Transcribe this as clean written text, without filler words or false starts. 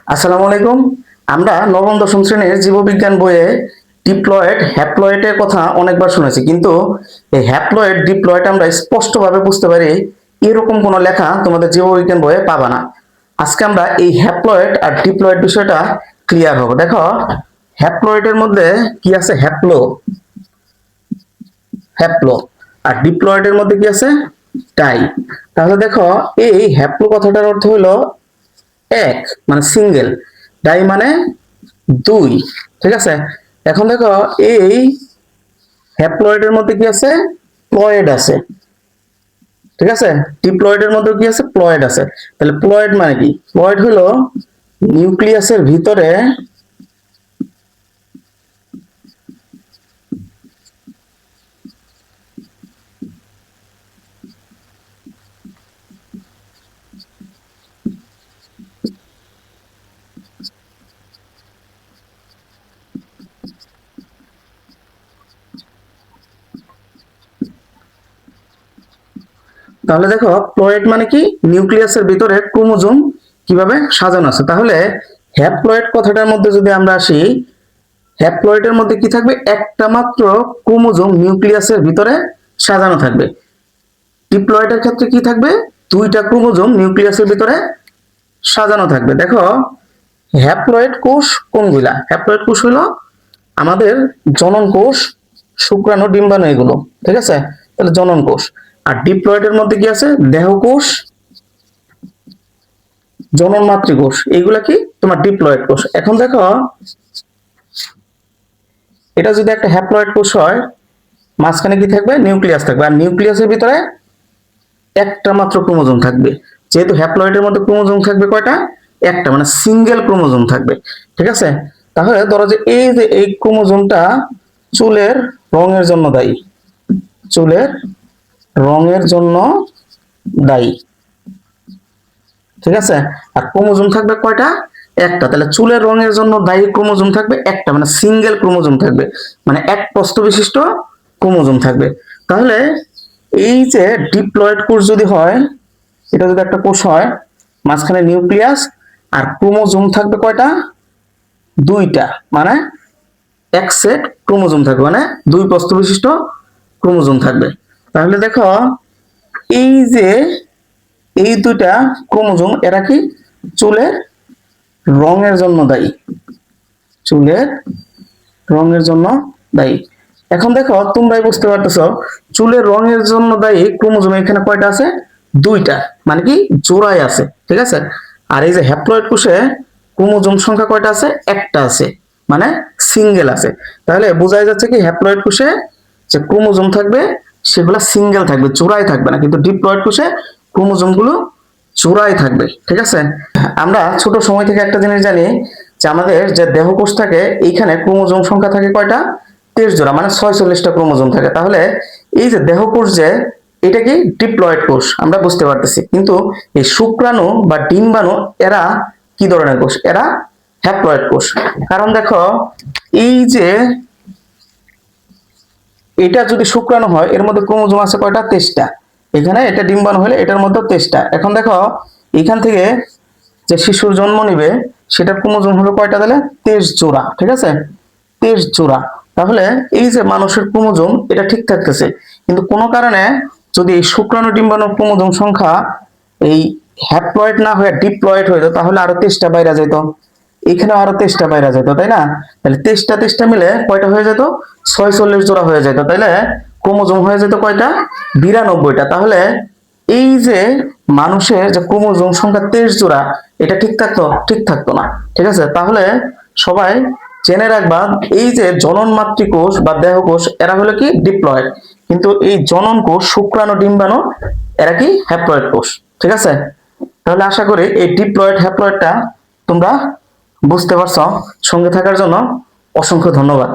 আসসালামু আলাইকুম। আমরা নবম দশম শ্রেণীর জীববিজ্ঞান বইয়ে ডিপ্লয়েড হ্যাপ্লয়েডের কথা অনেকবার শুনেছি, কিন্তু এই হ্যাপ্লয়েড ডিপ্লয়েড আমরা স্পষ্টভাবে বুঝতে পারি এরকম কোনো লেখা তোমাদের জীববিজ্ঞান বইয়ে পাবা না। আজকে আমরা এই হ্যাপ্লয়েড আর ডিপ্লয়েড বিষয়টা ক্লিয়ার হবো। দেখো, হ্যাপ্লয়েডের মধ্যে কি আছে? হ্যাপ্লো, হ্যাপ্লো। আর ডিপ্লয়েডের মধ্যে কি আছে? টাই। তাহলে দেখো, এই হ্যাপ্লো কথাটার অর্থ হলো এক, মানে সিঙ্গেল। ডাই মানে দুই। ঠিক আছে। এখন দেখো, এই হ্যাপ্লয়েডের মধ্যে কি আছে? প্লয়েড আছে। ঠিক আছে। ডিপ্লয়েডের মধ্যে কি আছে? প্লয়েড আছে। তাহলে প্লয়েড মানে কি? প্লয়েড হলো নিউক্লিয়াসের ভিতরে তাহলে দেখো, প্লয়েড মানে কি? নিউক্লিয়াসের ভিতরে ক্রোমোজোম কিভাবে সাজানো আছে। তাহলে হ্যাপ্লয়েড কথাটার মধ্যে যদি আমরা আসি, হ্যাপ্লয়েডের মধ্যে কি থাকবে? একটা মাত্র ক্রোমোজোম নিউক্লিয়াসের ভিতরে সাজানো থাকবে। ডিপ্লয়েডের ক্ষেত্রে কি থাকবে? দুইটা ক্রোমোজোম নিউক্লিয়াসের ভিতরে সাজানো থাকবে। দেখো, হ্যাপ্লয়েড কোষ কোনগুলা? হ্যাপ্লয়েড কোষ হলো আমাদের জনন কোষ, শুক্রাণু, ডিম্বাণু, এগুলো। ঠিক আছে। তাহলে জনন কোষ। আর ডিপ্লয়েডের মধ্যে কি আছে? দেহকোষ, জনন মাতৃকোষ, এইগুলা কি তোমার ডিপ্লয়েড কোষ। এখন দেখো, এটা যদি একটা হ্যাপ্লয়েড কোষ হয়, মাঝখানে কি থাকবে? নিউক্লিয়াস থাকবে। আর নিউক্লিয়াসের ভিতরে একটা মাত্র ক্রোমোজোম থাকবে। যেহেতু হ্যাপ্লয়েডের মধ্যে ক্রোমোজোম থাকবে কয়টা? একটা, মানে সিঙ্গেল ক্রোমোজোম থাকবে। ঠিক আছে। তাহলে ধরো যে এই ক্রোমোজোমটা চুলের রঙের জন্য দায়ী, চুলের রঙের জন্য দায়ী। ঠিক আছে। আর ক্রোমোজোম থাকবে কয়টা? একটা। তাহলে চুলের রঙের জন্য দায়ী ক্রোমোজোম থাকবে একটা, মানে সিঙ্গেল ক্রোমোজোম থাকবে, মানে এক প্রস্থ বিশিষ্ট ক্রোমোজোম থাকবে। তাহলে এই যে ডিপ্লয়েড কোষ যদি হয়, এটা যদি একটা কোষ হয়, মাঝখানে নিউক্লিয়াস আর ক্রোমোজোম থাকবে কয়টা? দুইটা, মানে এক সেট ক্রোমোজোম থাকবে, মানে দুই প্রস্থ বিশিষ্ট ক্রোমোজোম থাকবে। তাহলে দেখো, এই যে এই দুইটা ক্রোমোজোম, এরা কি চুলের রঙের জন্য দায়ী, চুলের রঙের জন্য দায়ী। এখন দেখো, তোমরাই বুঝতে পারতেছো, চুলের রঙের জন্য দায়ী ক্রোমোজোম এখানে কয়টা আছে? দুইটা, মানে কি জোড়ায় আছে। ঠিক আছে। আর এই যে হ্যাপ্লয়েড কোষে ক্রোমোজোম সংখ্যা কয়টা আছে? একটা আছে, মানে সিঙ্গেল আছে। তাহলে বোঝাই যাচ্ছে কি, হ্যাপ্লয়েড কোষে যে ক্রোমোজোম থাকবে সেগুলা সিঙ্গেল থাকবে, জোড়ায় থাকবে না। কিন্তু ডিপ্লয়েড কোষে ক্রোমোজোম গুলো জোড়ায় থাকবে। ঠিক আছে। আমরা ছোট সময় থেকে একটা জিনিস জানি, যে আমাদের যে দেহকোষ থাকে, এইখানে ক্রোমোজোম সংখ্যা থাকে কয়টা? 23 জোড়া, মানে 46টা ক্রোমোজোম থাকে। তাহলে এই যে দেহকোষ, যে এটা কি ডিপ্লয়েড কোষ, আমরা বুঝতে পারতেছি। কিন্তু এই শুক্রাণু বা ডিম্বাণু, এরা কি ধরনের কোষ? এরা হ্যাপ্লয়েড কোষ। কারণ দেখো, এই যে এটা যদি শুক্রাণু হয়, এর মধ্যে ক্রোমোজোম আছে কয়টা? 23টা। এখানে এটা ডিম্বাণু হলে এটার মধ্যে 23টা। এখন দেখো, এখান থেকে যে শিশুর জন্ম নিবে, সেটা ক্রোমোজোম হলো কয়টা? তাহলে 23 জোড়া। ঠিক আছে, 23 জোড়া। তাহলে এই যে মানুষের ক্রোমোজোম, এটা ঠিক থাকতেছে। কিন্তু কোনো কারণে যদি এই শুক্রাণু ডিম্বাণুর ক্রোমোজোম সংখ্যা এই হ্যাপ্লয়েড না হয়ে ডিপ্লয়েড হইতো, তাহলে আরো 23টা বাইরে যেত, এখানে আরো 23টা বাইরে যেত, তাই না? তাহলে 23টা মিলে কয়টা হয়ে যেত? 46 জোড়া হয়ে যেত। তাহলে ক্রোমোজোম হয়ে যেত কয়টা? 92টা। তাহলে এই যে মানুষের যে ক্রোমোজোম সংখ্যা 23 জোড়া, এটা ঠিক থাকতো? ঠিক থাকতো না। ঠিক আছে। তাহলে সবাই জেনে রাখবা, এই যে জনন মাতৃকোষ বা দেহকোষ, এরা হলো কি ডিপ্লয়েড। কিন্তু এই জনন কোষ, শুক্রাণু, ডিম্বাণু, এরা কি হ্যাপ্লয়েড কোষ। ঠিক আছে। তাহলে আশা করি এই ডিপ্লয়েড হ্যাপ্লয়েডটা তোমরা বুঝতে পারছো। সঙ্গে থাকার জন্য অসংখ্য ধন্যবাদ।